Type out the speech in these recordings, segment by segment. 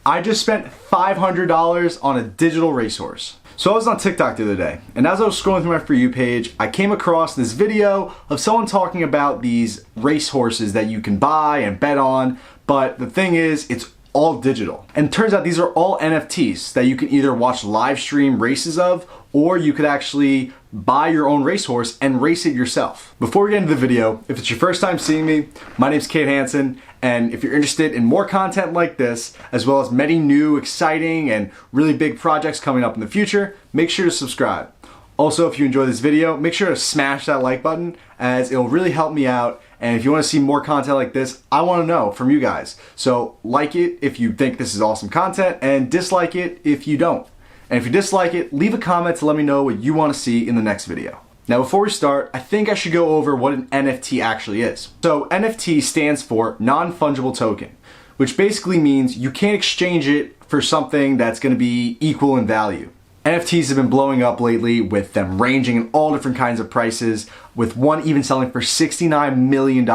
I just spent $500 on a digital racehorse. So I was on TikTok the other day, and as I was scrolling through my For You page, I came across this video of someone talking about these racehorses that you can buy and bet on, but the thing is, it's all digital. And it turns out these are all NFTs that you can either watch live stream races of, or you could actually buy your own racehorse and race it yourself. Before we get into the video, if it's your first time seeing me, my name's Kate Hansen, and if you're interested in more content like this, as well as many new, exciting, and really big projects coming up in the future, make sure to subscribe. Also, if you enjoy this video, make sure to smash that like button, as it'll really help me out. And if you want to see more content like this, I want to know from you guys. So like it if you think this is awesome content, and dislike it if you don't. And if you dislike it, leave a comment to let me know what you want to see in the next video. Now before we start, I think I should go over what an NFT actually is. So NFT stands for non-fungible token, which basically means you can't exchange it for something that's going to be equal in value. NFTs have been blowing up lately, with them ranging in all different kinds of prices, with one even selling for $69 million.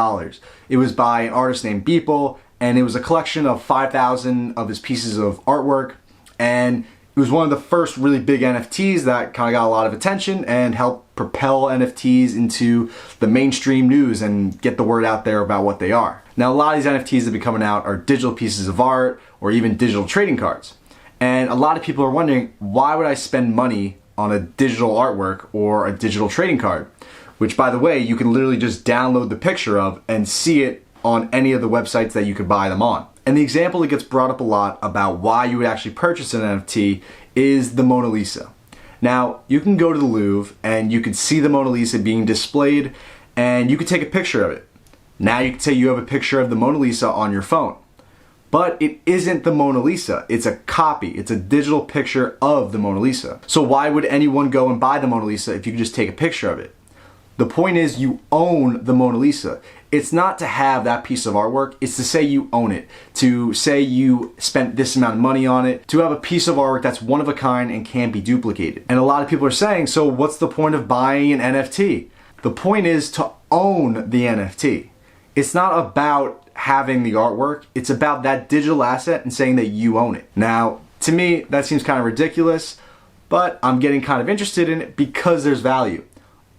It was by an artist named Beeple, and it was a collection of 5,000 of his pieces of artwork, and it was one of the first really big NFTs that kind of got a lot of attention and helped propel NFTs into the mainstream news and get the word out there about what they are. Now a lot of these NFTs that have been coming out are digital pieces of art or even digital trading cards. And a lot of people are wondering, why would I spend money on a digital artwork or a digital trading card? Which, by the way, you can literally just download the picture of and see it on any of the websites that you could buy them on. And the example that gets brought up a lot about why you would actually purchase an NFT is the Mona Lisa. Now, you can go to the Louvre and you can see the Mona Lisa being displayed, and you can take a picture of it. Now you can say you have a picture of the Mona Lisa on your phone. But it isn't the Mona Lisa, it's a copy, it's a digital picture of the Mona Lisa. So why would anyone go and buy the Mona Lisa if you could just take a picture of it? The point is, you own the Mona Lisa. It's not to have that piece of artwork, it's to say you own it, to say you spent this amount of money on it, to have a piece of artwork that's one of a kind and can't be duplicated. And a lot of people are saying, so what's the point of buying an NFT? The point is to own the NFT. It's not about having the artwork, it's about that digital asset and saying that you own it. Now, to me, that seems kind of ridiculous, but I'm getting kind of interested in it because there's value.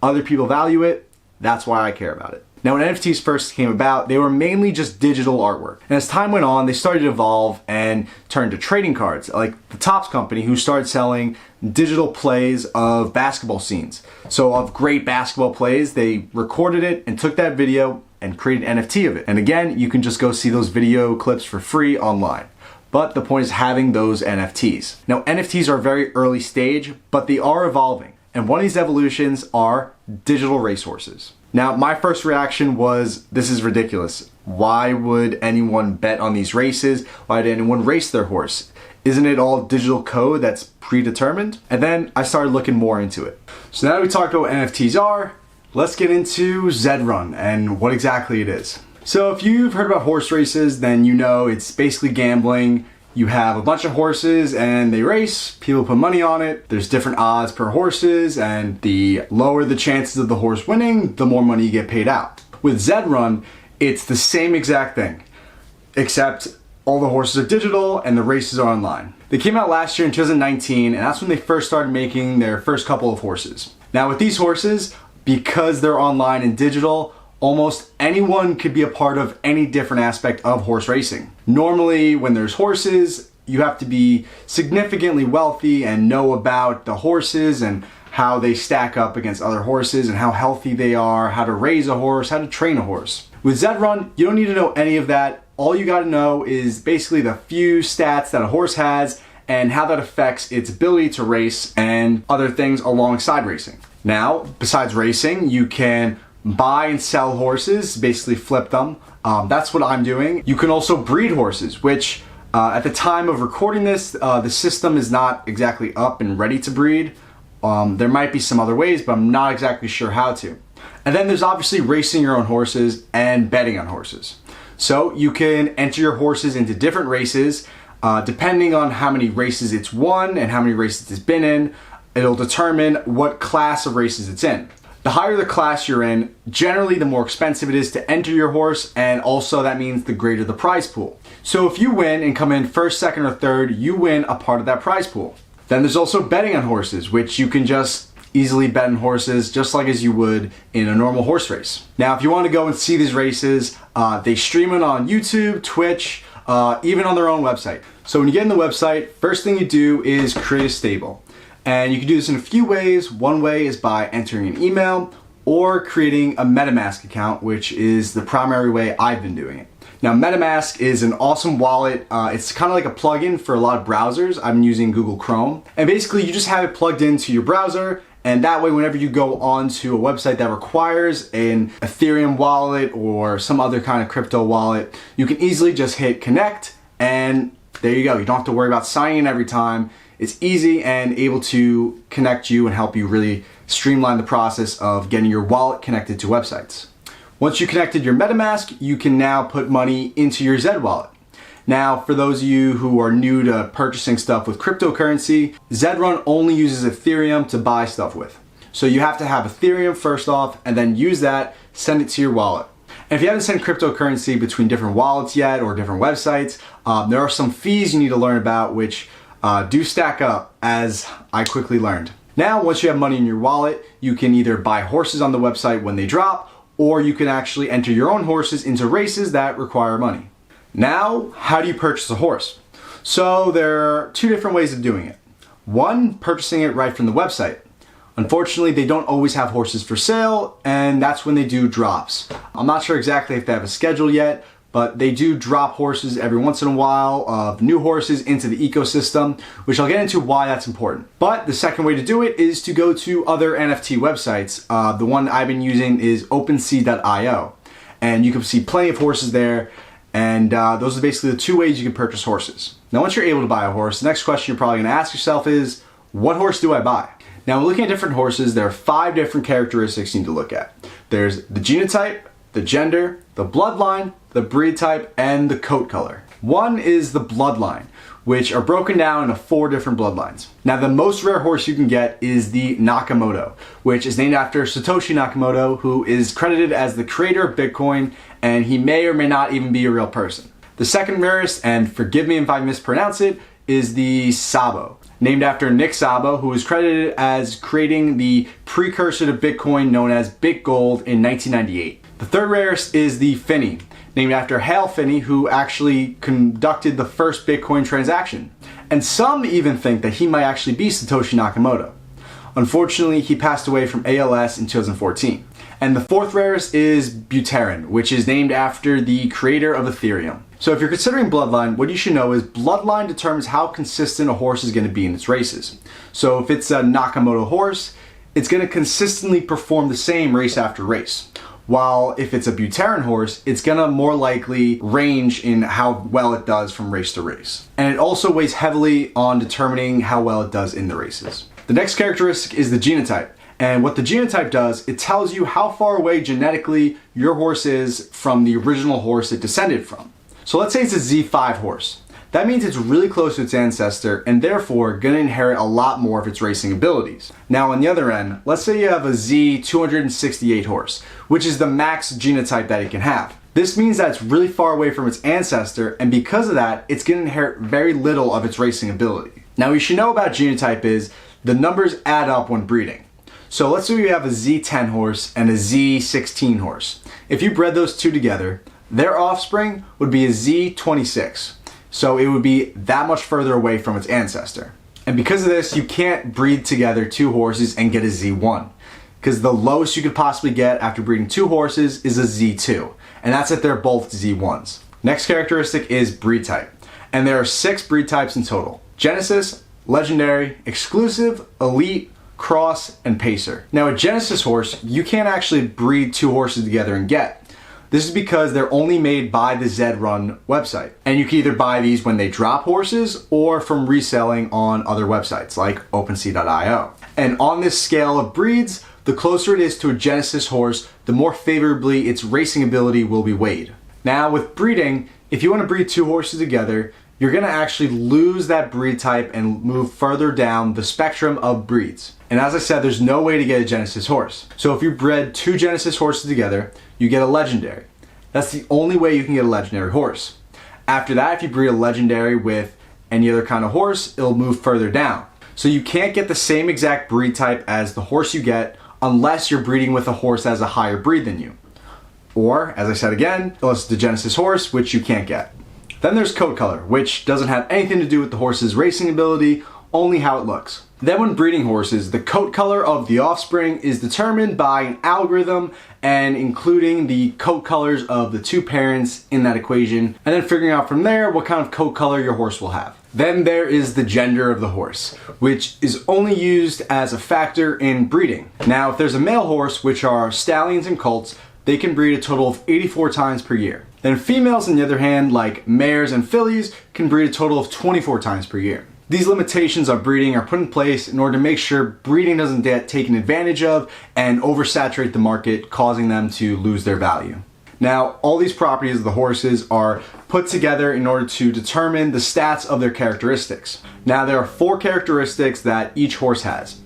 Other people value it, that's why I care about it. Now, when NFTs first came about, they were mainly just digital artwork. And as time went on, they started to evolve and turn to trading cards, like the Topps company, who started selling digital plays of basketball scenes. So of great basketball plays, they recorded it and took that video and created an NFT of it. And again, you can just go see those video clips for free online. But the point is having those NFTs. Now, NFTs are very early stage, but they are evolving. And one of these evolutions are digital racehorses. Now, my first reaction was, this is ridiculous. Why would anyone bet on these races? Why did anyone race their horse? Isn't it all digital code that's predetermined? And then I started looking more into it. So now that we talked about what NFTs are, let's get into Zed Run and what exactly it is. So if you've heard about horse races, then you know it's basically gambling. You have a bunch of horses and they race, people put money on it, there's different odds per horses, and the lower the chances of the horse winning, the more money you get paid out. With Zed Run, it's the same exact thing, except all the horses are digital and the races are online. They came out last year in 2019, and that's when they first started making their first couple of horses. Now with these horses, because they're online and digital, almost anyone could be a part of any different aspect of horse racing. Normally, when there's horses, you have to be significantly wealthy and know about the horses and how they stack up against other horses and how healthy they are, how to raise a horse, how to train a horse. With Zed Run, you don't need to know any of that. All you gotta know is basically the few stats that a horse has and how that affects its ability to race and other things alongside racing. Now, besides racing, you can buy and sell horses, basically flip them. That's what I'm doing. You can also breed horses, which at the time of recording this, the system is not exactly up and ready to breed. There might be some other ways, but I'm not exactly sure how to. And then there's obviously racing your own horses and betting on horses. So you can enter your horses into different races, depending on how many races it's won and how many races it's been in. It'll determine what class of races it's in. The higher the class you're in, generally the more expensive it is to enter your horse, and also that means the greater the prize pool. So if you win and come in first, second, or third, you win a part of that prize pool. Then there's also betting on horses, which you can just easily bet on horses just like as you would in a normal horse race. Now, if you want to go and see these races, they stream it on YouTube, Twitch, even on their own website. So when you get in the website, first thing you do is create a stable. And you can do this in a few ways. One way is by entering an email or creating a MetaMask account, which is the primary way I've been doing it. Now, MetaMask is an awesome wallet. It's kind of like a plugin for a lot of browsers. I'm using Google Chrome. And basically, you just have it plugged into your browser, and that way, whenever you go onto a website that requires an Ethereum wallet or some other kind of crypto wallet, you can easily just hit connect, and there you go. You don't have to worry about signing in every time. It's easy and able to connect you and help you really streamline the process of getting your wallet connected to websites. Once you connected your MetaMask, you can now put money into your Zed wallet. Now, for those of you who are new to purchasing stuff with cryptocurrency, Zed Run only uses Ethereum to buy stuff with. So you have to have Ethereum first off, and then use that, send it to your wallet. And if you haven't sent cryptocurrency between different wallets yet or different websites, there are some fees you need to learn about which do stack up, as I quickly learned. Now, once you have money in your wallet, you can either buy horses on the website when they drop, or you can actually enter your own horses into races that require money. Now, how do you purchase a horse? So there are two different ways of doing it. One, purchasing it right from the website. Unfortunately, they don't always have horses for sale, and that's when they do drops. I'm not sure exactly if they have a schedule yet, but they do drop horses every once in a while of new horses into the ecosystem, which I'll get into why that's important. But the second way to do it is to go to other NFT websites. The one I've been using is OpenSea.io, and you can see plenty of horses there, and those are basically the two ways you can purchase horses. Now, once you're able to buy a horse, the next question you're probably gonna ask yourself is, what horse do I buy? Now, looking at different horses, there are 5 different characteristics you need to look at. There's the genotype, the gender, the bloodline, the breed type, and the coat color. One is the bloodline, which are broken down into 4 different bloodlines. Now, the most rare horse you can get is the Nakamoto, which is named after Satoshi Nakamoto, who is credited as the creator of Bitcoin, and he may or may not even be a real person. The second rarest, and forgive me if I mispronounce it, is the Sabo, named after Nick Szabo, who is credited as creating the precursor to Bitcoin known as BitGold in 1998. The third rarest is the Finney, named after Hale Finney, who actually conducted the first Bitcoin transaction. And some even think that he might actually be Satoshi Nakamoto. Unfortunately, he passed away from ALS in 2014. And the fourth rarest is Buterin, which is named after the creator of Ethereum. So if you're considering bloodline, what you should know is bloodline determines how consistent a horse is going to be in its races. So if it's a Nakamoto horse, it's going to consistently perform the same race after race. While if it's a Buterin horse, it's gonna more likely range in how well it does from race to race. And it also weighs heavily on determining how well it does in the races. The next characteristic is the genotype. And what the genotype does, it tells you how far away genetically your horse is from the original horse it descended from. So let's say it's a Z5 horse. That means it's really close to its ancestor and therefore gonna inherit a lot more of its racing abilities. Now on the other end, let's say you have a Z268 horse, which is the max genotype that it can have. This means that it's really far away from its ancestor, and because of that, it's gonna inherit very little of its racing ability. Now what you should know about genotype is the numbers add up when breeding. So let's say you have a Z10 horse and a Z16 horse. If you bred those two together, their offspring would be a Z26. So it would be that much further away from its ancestor. And because of this, you can't breed together 2 horses and get a Z1. Because the lowest you could possibly get after breeding 2 horses is a Z2. And that's if they're both Z1s. Next characteristic is breed type. And there are 6 breed types in total: Genesis, Legendary, Exclusive, Elite, Cross, and Pacer. Now a Genesis horse, you can't actually breed 2 horses together and get. This is because they're only made by the Zed Run website. And you can either buy these when they drop horses or from reselling on other websites like OpenSea.io. And on this scale of breeds, the closer it is to a Genesis horse, the more favorably its racing ability will be weighed. Now with breeding, if you want to breed 2 horses together, you're gonna actually lose that breed type and move further down the spectrum of breeds. And as I said, there's no way to get a Genesis horse. So if you bred 2 Genesis horses together, you get a legendary. That's the only way you can get a legendary horse. After that, if you breed a legendary with any other kind of horse, it'll move further down. So you can't get the same exact breed type as the horse you get unless you're breeding with a horse that has a higher breed than you. Or, as I said again, unless it's the Genesis horse, which you can't get. Then there's coat color, which doesn't have anything to do with the horse's racing ability, only how it looks. Then when breeding horses, the coat color of the offspring is determined by an algorithm and including the coat colors of the 2 parents in that equation, and then figuring out from there what kind of coat color your horse will have. Then there is the gender of the horse, which is only used as a factor in breeding. Now, if there's a male horse, which are stallions and colts, they can breed a total of 84 times per year. Then females, on the other hand, like mares and fillies, can breed a total of 24 times per year. These limitations of breeding are put in place in order to make sure breeding doesn't get taken advantage of and oversaturate the market, causing them to lose their value. Now, all these properties of the horses are put together in order to determine the stats of their characteristics. Now, there are 4 characteristics that each horse has,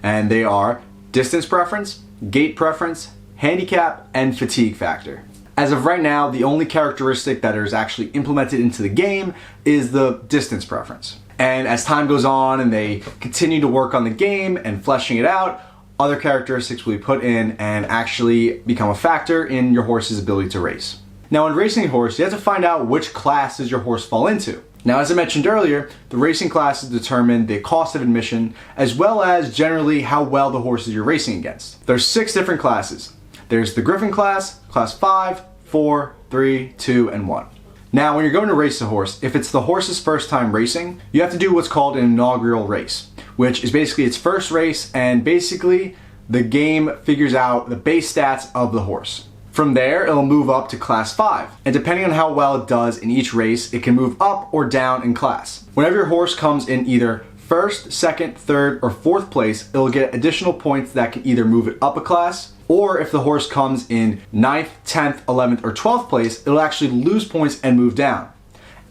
and they are distance preference, gait preference, handicap, and fatigue factor. As of right now, the only characteristic that is actually implemented into the game is the distance preference. And as time goes on and they continue to work on the game and fleshing it out, other characteristics will be put in and actually become a factor in your horse's ability to race. Now, in racing a horse, you have to find out which class does your horse fall into. Now, as I mentioned earlier, the racing classes determine the cost of admission as well as generally how well the horses you're racing against. There's 6 different classes. There's the Griffin class, class 5, 4, 3, 2, and 1. Now, when you're going to race a horse, if it's the horse's first time racing, you have to do what's called an inaugural race, which is basically its first race, and basically the game figures out the base stats of the horse. From there, it'll move up to class 5, and depending on how well it does in each race, it can move up or down in class. Whenever your horse comes in either first, second, third, or fourth place, it'll get additional points that can either move it up a class, or if the horse comes in 9th, 10th, 11th, or 12th place, it'll actually lose points and move down.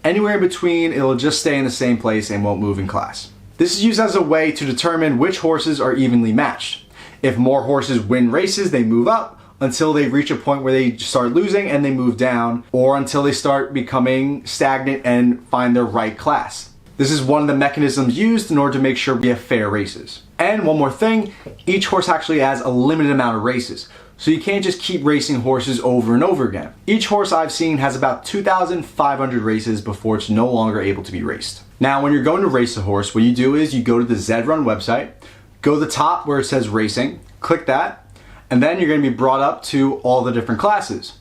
Anywhere in between, it'll just stay in the same place and won't move in class. This is used as a way to determine which horses are evenly matched. If more horses win races, they move up until they reach a point where they start losing and they move down, or until they start becoming stagnant and find their right class. This is one of the mechanisms used in order to make sure we have fair races. And one more thing, each horse actually has a limited amount of races. So you can't just keep racing horses over and over again. Each horse I've seen has about 2,500 races before it's no longer able to be raced. Now, when you're going to race a horse, what you do is you go to the Zed Run website, go to the top where it says racing, click that, and then you're going to be brought up to all the different classes.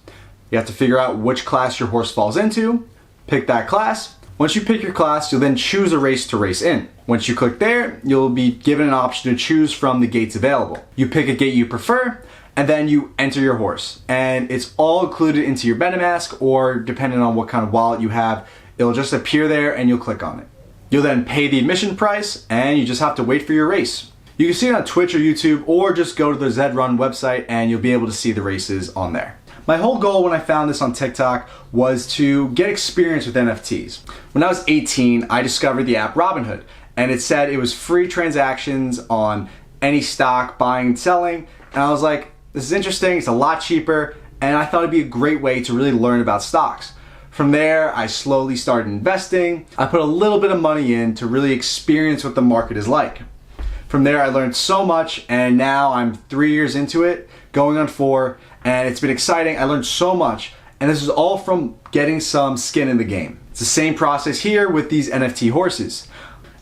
You have to figure out which class your horse falls into, pick that class. Once you pick your class, you'll then choose a race to race in. Once you click there, you'll be given an option to choose from the gates available. You pick a gate you prefer, and then you enter your horse. And it's all included into your MetaMask, or depending on what kind of wallet you have, it'll just appear there and you'll click on it. You'll then pay the admission price, and you just have to wait for your race. You can see it on Twitch or YouTube, or just go to the Zed Run website and you'll be able to see the races on there. My whole goal when I found this on TikTok was to get experience with NFTs. When I was 18, I discovered the app Robinhood, and it said it was free transactions on any stock, buying and selling, and I was like, this is interesting, it's a lot cheaper, and I thought it'd be a great way to really learn about stocks. From there, I slowly started investing. I put a little bit of money in to really experience what the market is like. From there, I learned so much, and now I'm 3 years into it, going on 4, and it's been exciting. I learned so much, and this is all from getting some skin in the game. It's the same process here with these NFT horses.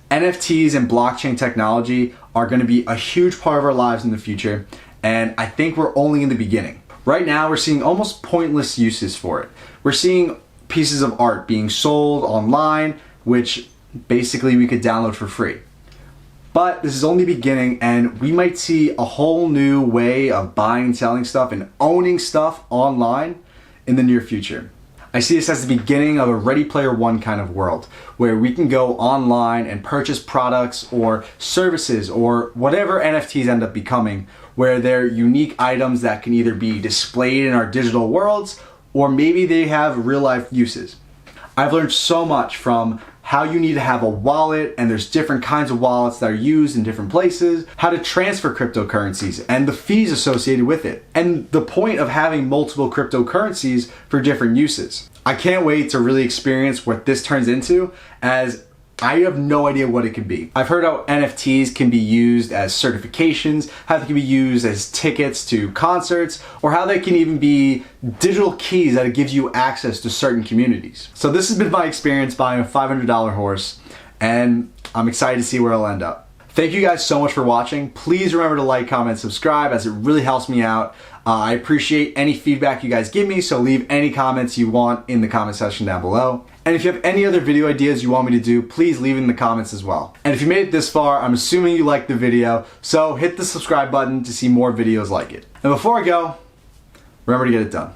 NFTs and blockchain technology are going to be a huge part of our lives in the future, and I think we're only in the beginning. Right now, we're seeing almost pointless uses for it. We're seeing pieces of art being sold online, which basically we could download for free. But this is only the beginning, and we might see a whole new way of buying and selling stuff and owning stuff online in the near future. I see this as the beginning of a Ready Player One kind of world, where we can go online and purchase products or services or whatever NFTs end up becoming, where they're unique items that can either be displayed in our digital worlds or maybe they have real life uses. I've learned so much from how you need to have a wallet, and there's different kinds of wallets that are used in different places, how to transfer cryptocurrencies and the fees associated with it, and the point of having multiple cryptocurrencies for different uses. I can't wait to really experience what this turns into, as I have no idea what it could be. I've heard how NFTs can be used as certifications, how they can be used as tickets to concerts, or how they can even be digital keys that it gives you access to certain communities. So this has been my experience buying a $500 horse, and I'm excited to see where it'll end up. Thank you guys so much for watching. Please remember to like, comment, subscribe, as it really helps me out. I appreciate any feedback you guys give me, so leave any comments you want in the comment section down below. And if you have any other video ideas you want me to do, please leave in the comments as well. And if you made it this far, I'm assuming you liked the video, so hit the subscribe button to see more videos like it. And before I go, remember to get it done.